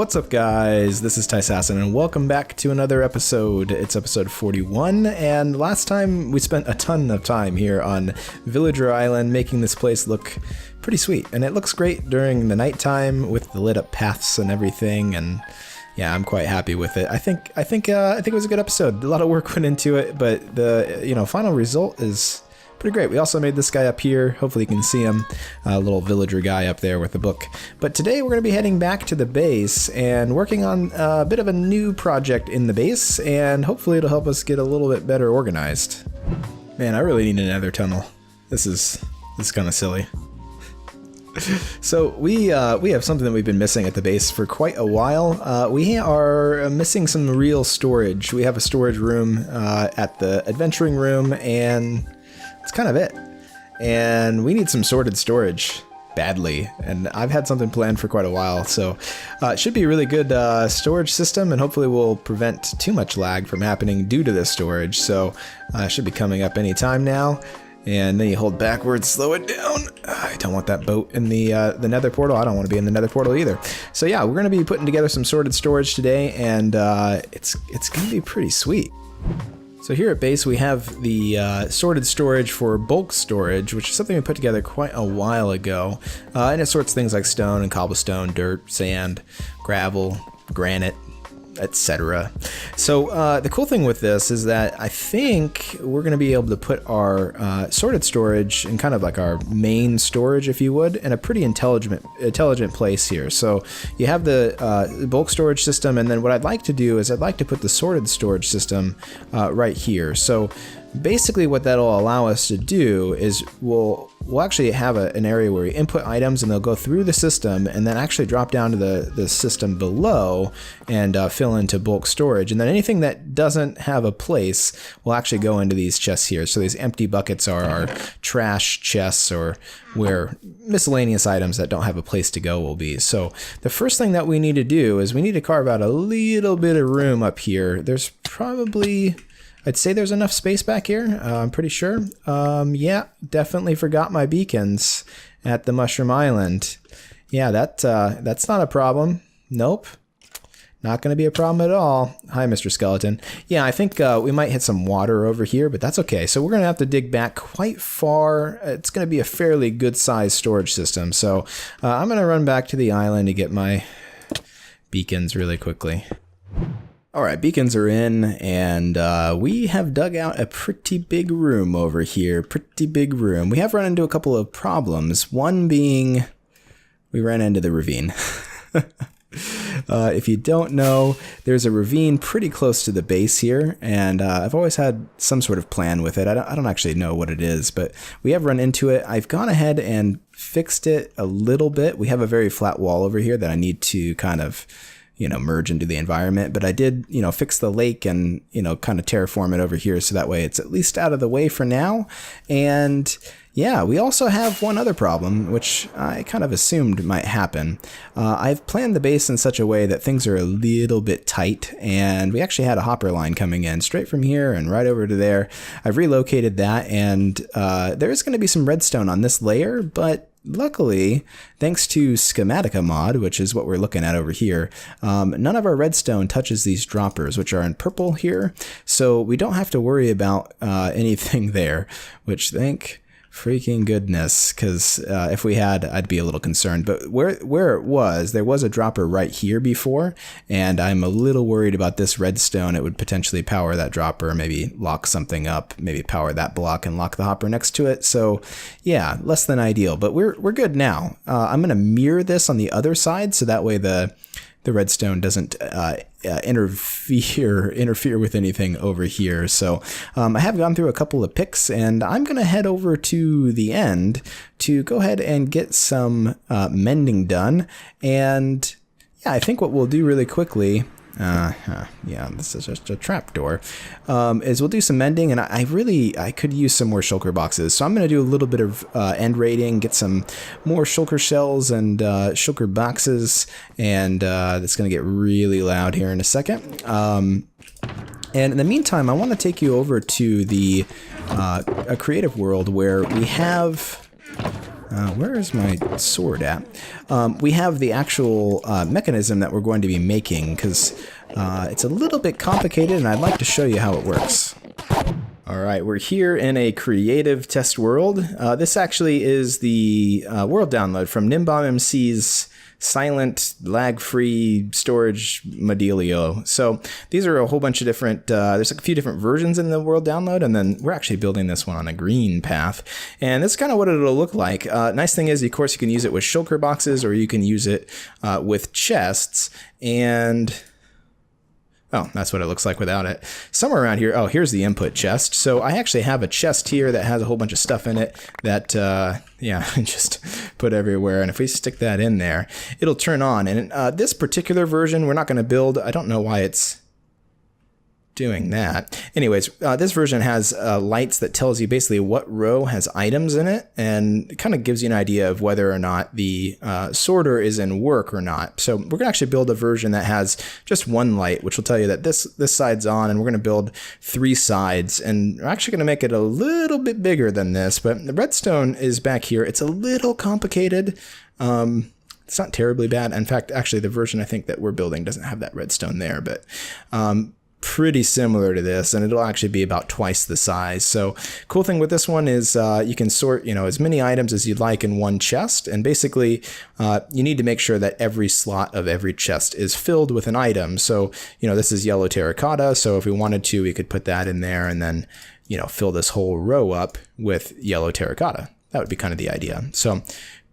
What's up, guys? This is Tyssassin, and welcome back to another episode. It's episode 41, and last time we spent a ton of time here on Villager Island making this place look pretty sweet, and it looks great during the nighttime with the lit up paths and everything, and yeah, I'm quite happy with it. I think it was a good episode. A lot of work went into it, but the final result is pretty great. We also made this guy up here. Hopefully you can see him, a little villager guy up there with the book. But today we're going to be heading back to the base and working on a bit of a new project in the base, and hopefully it'll help us get a little bit better organized. Man, I really need another tunnel. This is kind of silly. So we have something that we've been missing at the base for quite a while. We are missing some real storage. We have a storage room at the adventuring room, and it's kind of it. And we need some sorted storage badly, and I've had something planned for quite a while, so it should be a really good storage system, and hopefully will prevent too much lag from happening due to this storage. So it should be coming up any time now. And then you hold backwards, slow it down. I don't want that boat in the nether portal. I don't want to be in the nether portal either. So yeah, we're going to be putting together some sorted storage today, and it's going to be pretty sweet. So here at base we have the sorted storage for bulk storage, which is something we put together quite a while ago. And it sorts things like stone and cobblestone, dirt, sand, gravel, granite, etc. So the cool thing with this is that I think we're going to be able to put our sorted storage in kind of like our main storage, if you would, in a pretty intelligent place here. So you have the bulk storage system, and then what I'd like to do is I'd like to put the sorted storage system right here. So basically what that'll allow us to do is we'll actually have an area where we input items, and they'll go through the system and then actually drop down to the system below and fill into bulk storage. And then anything that doesn't have a place will actually go into these chests here. So these empty buckets are our trash chests, or where miscellaneous items that don't have a place to go will be. So the first thing that we need to do is we need to carve out a little bit of room up here. There's probably, I'd say there's enough space back here. I'm pretty sure. Yeah, definitely forgot my beacons at the Mushroom Island. Yeah, that's not a problem. Nope. Not going to be a problem at all. Hi, Mr. Skeleton. Yeah, I think we might hit some water over here, but that's okay. So we're going to have to dig back quite far. It's going to be a fairly good-sized storage system. So I'm going to run back to the island to get my beacons really quickly. All right, beacons are in, and we have dug out a pretty big room over here. Pretty big room. We have run into a couple of problems. One being we ran into the ravine. If you don't know, there's a ravine pretty close to the base here, and I've always had some sort of plan with it. I don't actually know what it is, but we have run into it. I've gone ahead and fixed it a little bit. We have a very flat wall over here that I need to kind of merge into the environment, but I did, fix the lake and, kind of terraform it over here, so that way it's at least out of the way for now. And yeah, we also have one other problem, which I kind of assumed might happen. I've planned the base in such a way that things are a little bit tight, and we actually had a hopper line coming in straight from here and right over to there. I've relocated that, and there is going to be some redstone on this layer, but luckily, thanks to Schematica mod, which is what we're looking at over here, none of our redstone touches these droppers, which are in purple here, so we don't have to worry about anything there, which thank freaking goodness, because if we had, I'd be a little concerned. But where it was, there was a dropper right here before, and I'm a little worried about this redstone. It would potentially power that dropper, maybe lock something up, maybe power that block and lock the hopper next to it. So yeah, less than ideal, but we're good now. I'm gonna mirror this on the other side, so that way the redstone doesn't interfere with anything over here. So I have gone through a couple of picks, and I'm going to head over to the end to go ahead and get some mending done. And yeah, I think what we'll do really quickly, yeah, this is just a trapdoor, is we'll do some mending, and I could use some more shulker boxes. So I'm going to do a little bit of end raiding, get some more shulker shells and shulker boxes, and it's going to get really loud here in a second. And in the meantime, I want to take you over to the a creative world where we have Where is my sword at? We have the actual mechanism that we're going to be making, because it's a little bit complicated, and I'd like to show you how it works. Alright, we're here in a creative test world. This actually is the world download from gnembom MC's silent, lag-free storage modelio. So these are a whole bunch of different, there's a few different versions in the world download, and then we're actually building this one on a green path. And that's kind of what it'll look like. Nice thing is, of course, you can use it with shulker boxes, or you can use it with chests, and... oh, that's what it looks like without it. Somewhere around here, oh, here's the input chest. So I actually have a chest here that has a whole bunch of stuff in it that, yeah, just put everywhere. And if we stick that in there, it'll turn on. And this particular version, we're not going to build. I don't know why it's doing that. Anyways, this version has lights that tells you basically what row has items in it, and it kind of gives you an idea of whether or not the sorter is in work or not. So we're gonna actually build a version that has just one light, which will tell you that this side's on, and we're gonna build 3 sides, and we're actually gonna make it a little bit bigger than this, but the redstone is back here. It's a little complicated. It's not terribly bad. In fact, actually the version I think that we're building doesn't have that redstone there, but pretty similar to this, and it'll actually be about twice the size. So cool thing with this one is you can sort, you know, as many items as you'd like in one chest, and basically you need to make sure that every slot of every chest is filled with an item. So, you know, this is yellow terracotta, so if we wanted to, we could put that in there and then, you know, fill this whole row up with yellow terracotta. That would be kind of the idea. So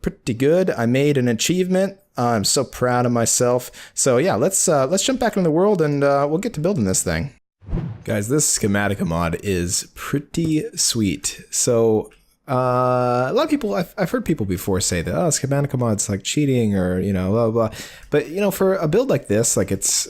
pretty good. I made an achievement. I'm so proud of myself. So yeah, let's jump back into the world, and we'll get to building this thing. Guys, this schematica mod is pretty sweet. So a lot of people, I've heard people before say that, oh, schematica mod's like cheating, or, you know, blah, blah. But, you know, for a build like this, like it's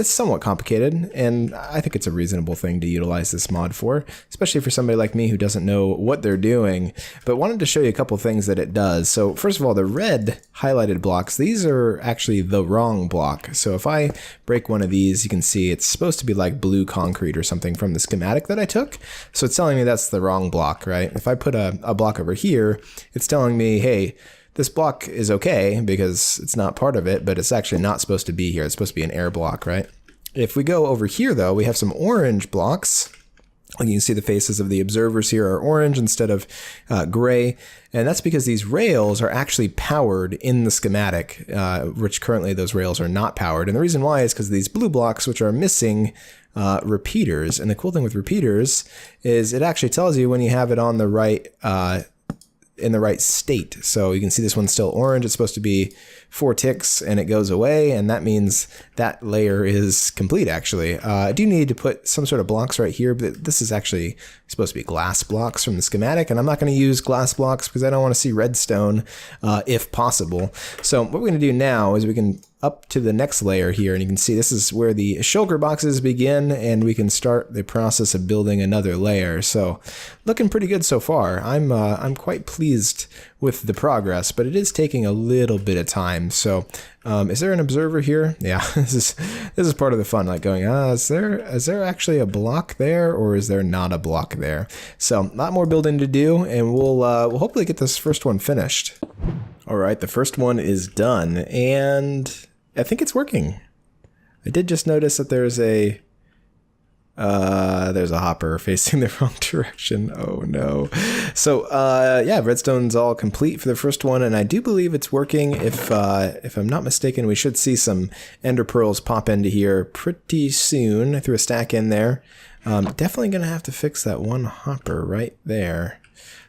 somewhat complicated, and I think it's a reasonable thing to utilize this mod for, especially for somebody like me who doesn't know what they're doing, but wanted to show you a couple things that it does. So first of all, the red highlighted blocks, these are actually the wrong block. So if I break one of these, you can see it's supposed to be like blue concrete or something from the schematic that I took. So it's telling me that's the wrong block, right? If I put a block over here, it's telling me, hey, this block is okay because it's not part of it, but it's actually not supposed to be here. It's supposed to be an air block, right? If we go over here, though, we have some orange blocks. You can see the faces of the observers here are orange instead of gray. And that's because these rails are actually powered in the schematic, which currently those rails are not powered. And the reason why is because these blue blocks, which are missing repeaters. And the cool thing with repeaters is it actually tells you when you have it on the right in the right state. So you can see this one's still orange. It's supposed to be 4 ticks and it goes away, and that means that layer is complete actually. I do need to put some sort of blocks right here, but this is actually supposed to be glass blocks from the schematic, and I'm not going to use glass blocks because I don't want to see redstone if possible. So what we're going to do now is we can up to the next layer here, and you can see this is where the shulker boxes begin, and we can start the process of building another layer. So looking pretty good so far. I'm quite pleased with the progress, but it is taking a little bit of time. So is there an observer here? Yeah, this is part of the fun, like going, is there actually a block there, or is there not a block there? So a lot more building to do, and we'll hopefully get this first one finished. All right, the first one is done, and I think it's working. I did just notice that there's a hopper facing the wrong direction. Oh no. So yeah, redstone's all complete for the first one, and I do believe it's working. If I'm not mistaken, we should see some ender pearls pop into here pretty soon. I threw a stack in there. Definitely gonna have to fix that one hopper right there.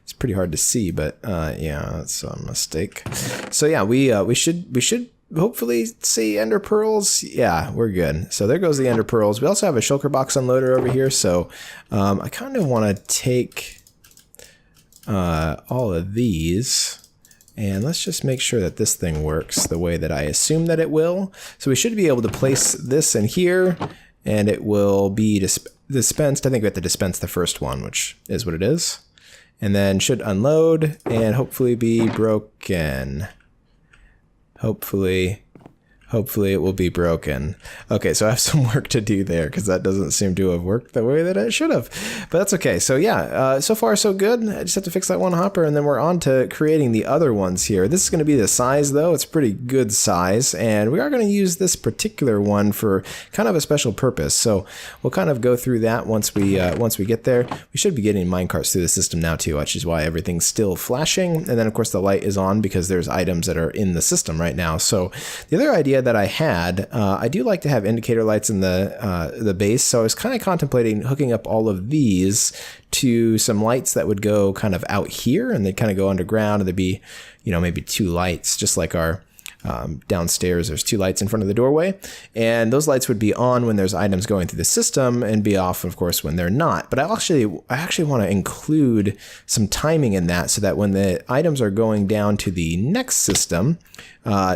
It's pretty hard to see, but yeah, that's a mistake. So yeah, we should hopefully see ender pearls. Yeah, we're good. So there goes the ender pearls. We also have a shulker box unloader over here, so I kind of want to take all of these, and let's just make sure that this thing works the way that I assume that it will. So we should be able to place this in here, and it will be dispensed. I think we have to dispense the first one, which is what it is, and then should unload and hopefully be broken. Hopefully. Hopefully it will be broken. Okay, so I have some work to do there because that doesn't seem to have worked the way that it should have. But that's okay. So yeah, so far so good. I just have to fix that one hopper and then we're on to creating the other ones here. This is going to be the size though. It's pretty good size and we are going to use this particular one for kind of a special purpose. So we'll kind of go through that once we get there. We should be getting minecarts through the system now too, which is why everything's still flashing. And then of course the light is on because there's items that are in the system right now. So the other idea that I had, I do like to have indicator lights in the base, so I was kind of contemplating hooking up all of these to some lights that would go kind of out here, and they'd kind of go underground, and there'd be, you know, maybe 2 lights, just like our downstairs. There's 2 lights in front of the doorway, and those lights would be on when there's items going through the system and be off, of course, when they're not. But I actually want to include some timing in that so that when the items are going down to the next system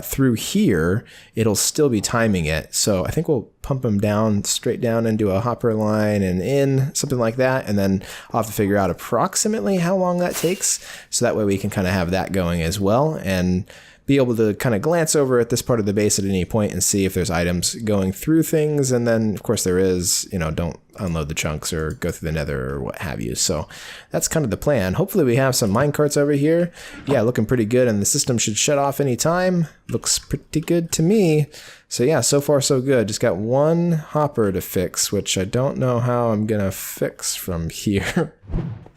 through here, it'll still be timing it. So I think we'll pump them down, straight down into a hopper line and in, something like that. And then I'll have to figure out approximately how long that takes. So that way we can kind of have that going as well and be able to kind of glance over at this part of the base at any point and see if there's items going through things. And then of course there is, you know, don't unload the chunks or go through the nether or what have you. So that's kind of the plan. Hopefully we have some minecarts over here. Yeah, looking pretty good, and the system should shut off any time. Looks pretty good to me. So yeah, so far so good. Just got one hopper to fix, which I don't know how I'm gonna fix from here.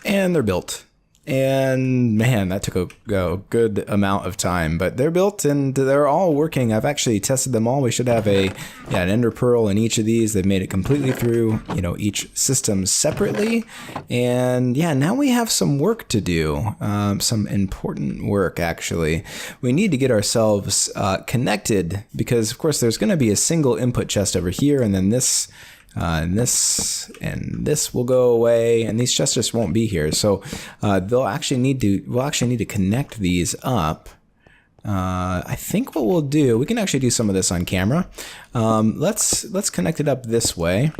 And they're built. And man, that took a good amount of time, but they're built and they're all working. I've actually tested them all. We should have an ender pearl in each of these. They've made it completely through, you know, each system separately. And yeah, now we have some work to do, some important work actually. We need to get ourselves connected because of course there's going to be a single input chest over here, and then this and this will go away, and these chests just won't be here. So we'll actually need to connect these up. I think what we'll do, we can actually do some of this on camera. Let's connect it up this way.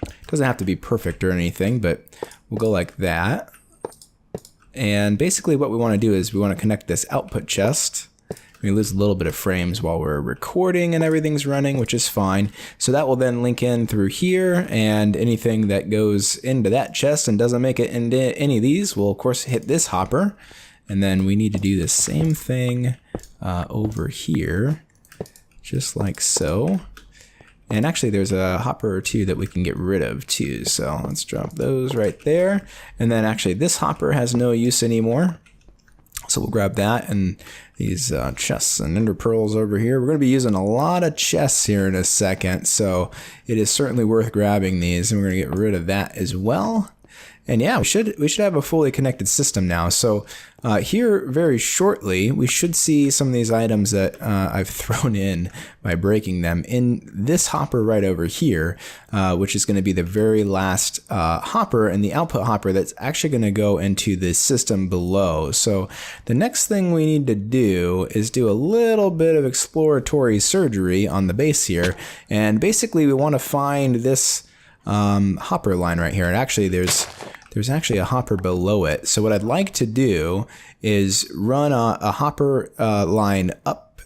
It doesn't have to be perfect or anything, but we'll go like that. And basically what we want to do is we want to connect this output chest. We lose a little bit of frames while we're recording and everything's running, which is fine. So that will then link in through here, and anything that goes into that chest and doesn't make it into any of these will of course hit this hopper. And then we need to do the same thing over here, just like so. And actually there's a hopper or 2 that we can get rid of too. So let's drop those right there. And then actually this hopper has no use anymore. So we'll grab that, and these chests and ender pearls over here. We're going to be using a lot of chests here in a second, so it is certainly worth grabbing these, and we're going to get rid of that as well. And yeah, we should have a fully connected system now. So here very shortly, we should see some of these items that I've thrown in by breaking them in this hopper right over here, which is going to be the very last hopper and the output hopper that's actually going to go into the system below. So the next thing we need to do is do a little bit of exploratory surgery on the base here. And basically we want to find this hopper line right here. And actually there's actually a hopper below it. So what I'd like to do is run a hopper line up,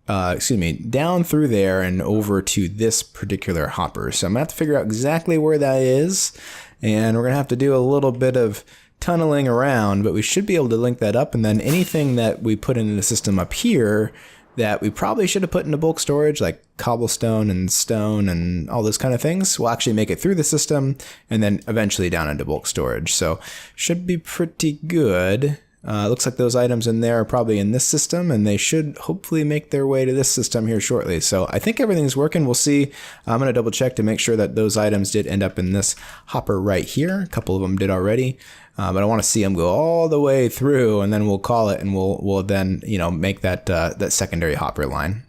down through there and over to this particular hopper. So I'm gonna have to figure out exactly where that is, and we're gonna have to do a little bit of tunneling around, but we should be able to link that up. And then anything that we put into the system up here that we probably should have put into bulk storage, like cobblestone and stone and all those kind of things, will actually make it through the system and then eventually down into bulk storage. So should be pretty good. Looks like those items in there are probably in this system, and they should hopefully make their way to this system here shortly. So I think everything's working. We'll see. I'm going to double check to make sure that those items did end up in this hopper right here. A couple of them did already. But I want to see them go all the way through, and then we'll call it, and we'll then, you know, make that that secondary hopper line.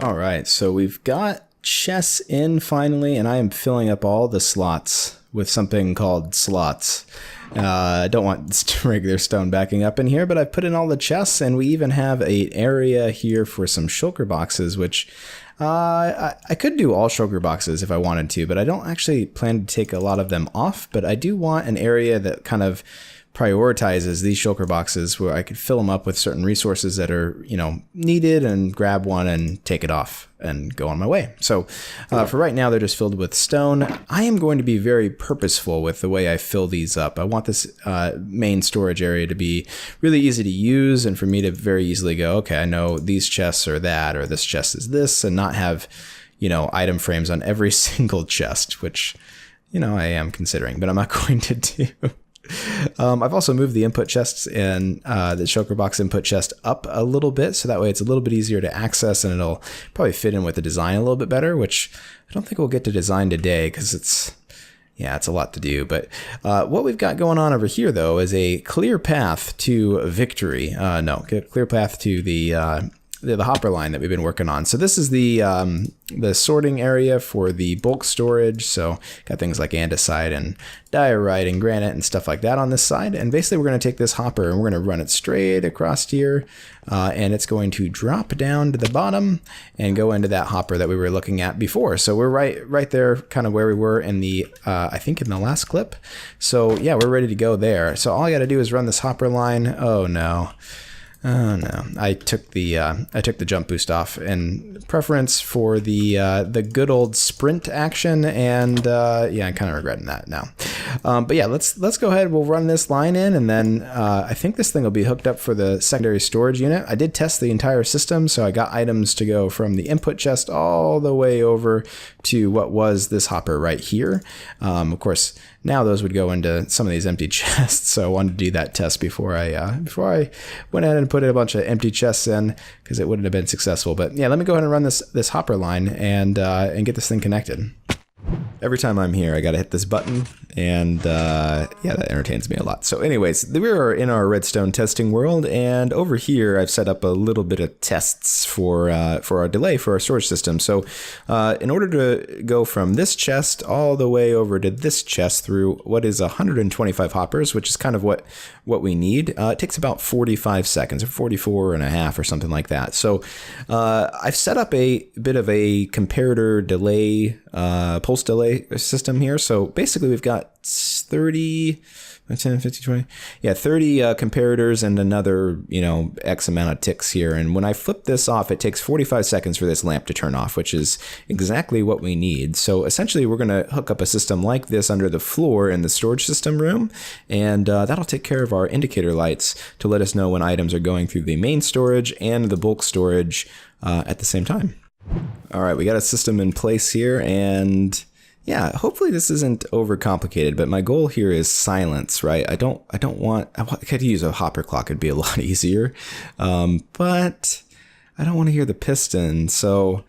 All right, so we've got chests in finally, and I am filling up all the slots with something called slots. I don't want regular stone backing up in here, but I've put in all the chests, and we even have an area here for some shulker boxes, which I could do all shulker boxes if I wanted to, but I don't actually plan to take a lot of them off. But I do want an area that kind of prioritizes these shulker boxes where I could fill them up with certain resources that are, needed, and grab one and take it off and go on my way. So for right now, they're just filled with stone. I am going to be very purposeful with the way I fill these up. I want this main storage area to be really easy to use, and for me to very easily go, okay, I know these chests are that, or this chest is this, and not have, item frames on every single chest, which, I am considering, but I'm not going to do. I've also moved the input chests and the shulker box input chest up a little bit, so that way it's a little bit easier to access, and it'll probably fit in with the design a little bit better, which I don't think we'll get to design today because it's a lot to do. But what we've got going on over here, though, is a clear path to victory. Clear path to the hopper line that we've been working on. So this is the sorting area for the bulk storage. So got things like andesite and diorite and granite and stuff like that on this side. And basically we're going to take this hopper and we're going to run it straight across here. And it's going to drop down to the bottom and go into that hopper that we were looking at before. So we're right there, kind of where we were in the, I think in the last clip. So yeah, we're ready to go there. So all I got to do is run this hopper line. Oh no. Oh no! I took the jump boost off in preference for the good old sprint action, and I'm kind of regretting that now. But yeah, let's go ahead. We'll run this line in, and then I think this thing will be hooked up for the secondary storage unit. I did test the entire system, so I got items to go from the input chest all the way over to what was this hopper right here. Of course, now those would go into some of these empty chests, so I wanted to do that test before I went ahead and put a bunch of empty chests in, because it wouldn't have been successful. But yeah, let me go ahead and run this hopper line and get this thing connected. Every time I'm here, I gotta hit this button, and that entertains me a lot. So anyways, we are in our redstone testing world, and over here I've set up a little bit of tests for our delay for our storage system. So in order to go from this chest all the way over to this chest through what is 125 hoppers, which is kind of what we need, it takes about 45 seconds, or 44 and a half, or something like that. So I've set up a bit of a comparator delay, pulse delay system here. So basically we've got 30, 10, 15, 20, 30 comparators and another, X amount of ticks here. And when I flip this off, it takes 45 seconds for this lamp to turn off, which is exactly what we need. So essentially we're going to hook up a system like this under the floor in the storage system room, and that'll take care of our indicator lights to let us know when items are going through the main storage and the bulk storage at the same time. All right, we got a system in place here, and yeah, hopefully this isn't overcomplicated, but my goal here is silence, right? I could use a hopper clock, it'd be a lot easier, but I don't want to hear the piston, so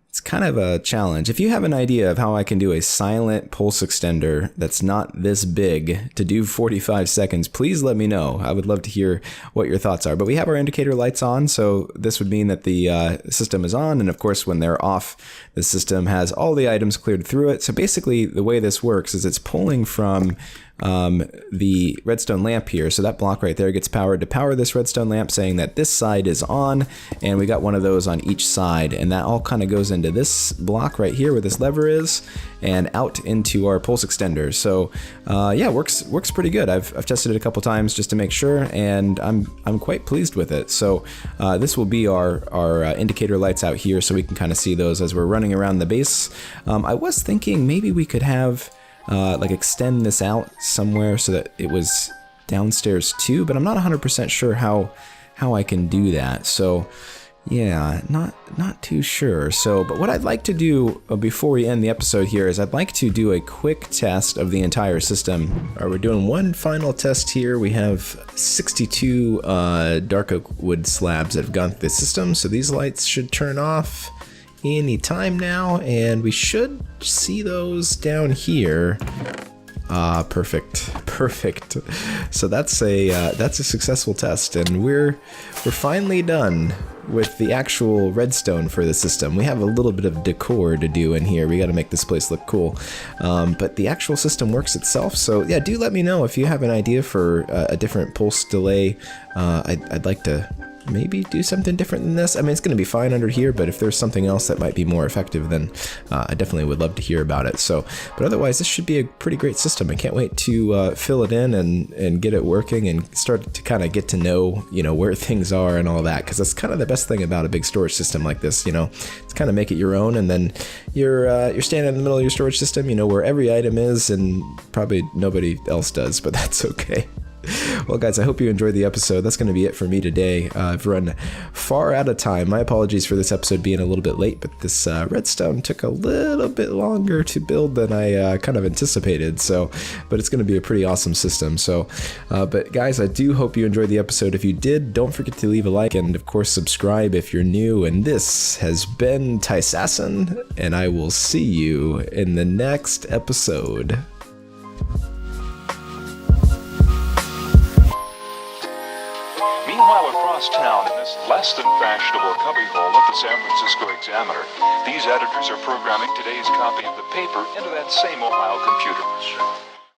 it's kind of a challenge. If you have an idea of how I can do a silent pulse extender that's not this big to do 45 seconds, please let me know. I would love to hear what your thoughts are. But we have our indicator lights on, so this would mean that the system is on, and of course when they're off, the system has all the items cleared through it. So basically the way this works is it's pulling from the redstone lamp here. So that block right there gets powered to power this redstone lamp, saying that this side is on, and we got one of those on each side, and that all kind of goes into this block right here where this lever is, and out into our pulse extender. So works pretty good. I've tested it a couple times just to make sure, and I'm quite pleased with it. So this will be our indicator lights out here, so we can kind of see those as we're running around the base. I was thinking maybe we could have extend this out somewhere so that it was downstairs too, but I'm not 100% sure how I can do that. So yeah, not too sure. So, but what I'd like to do before we end the episode here is I'd like to do a quick test of the entire system. All right, we're doing one final test here. We have 62 dark oak wood slabs that have gone through the system, so these lights should turn off any time now, and we should see those down here. Perfect. So that's a successful test, and we're finally done with the actual redstone for the system. We have a little bit of decor to do in here. We got to make this place look cool, but the actual system works itself. So yeah, do let me know if you have an idea for a different pulse delay. I'd like to maybe do something different than this. I mean, it's going to be fine under here, but if there's something else that might be more effective, then I definitely would love to hear about it. So, but otherwise, this should be a pretty great system. I can't wait to fill it in and get it working and start to kind of get to know, where things are and all that, because that's kind of the best thing about a big storage system like this. It's kind of make it your own, and then you're standing in the middle of your storage system, where every item is, and probably nobody else does, but that's okay. Well, guys, I hope you enjoyed the episode. That's going to be it for me today. I've run far out of time. My apologies for this episode being a little bit late, but this redstone took a little bit longer to build than I kind of anticipated. But it's going to be a pretty awesome system. But guys, I do hope you enjoyed the episode. If you did, don't forget to leave a like and, of course, subscribe if you're new. And this has been Tyssassin, and I will see you in the next episode. Meanwhile, across town in this less than fashionable cubbyhole of the San Francisco Examiner, these editors are programming today's copy of the paper into that same Ohio computer.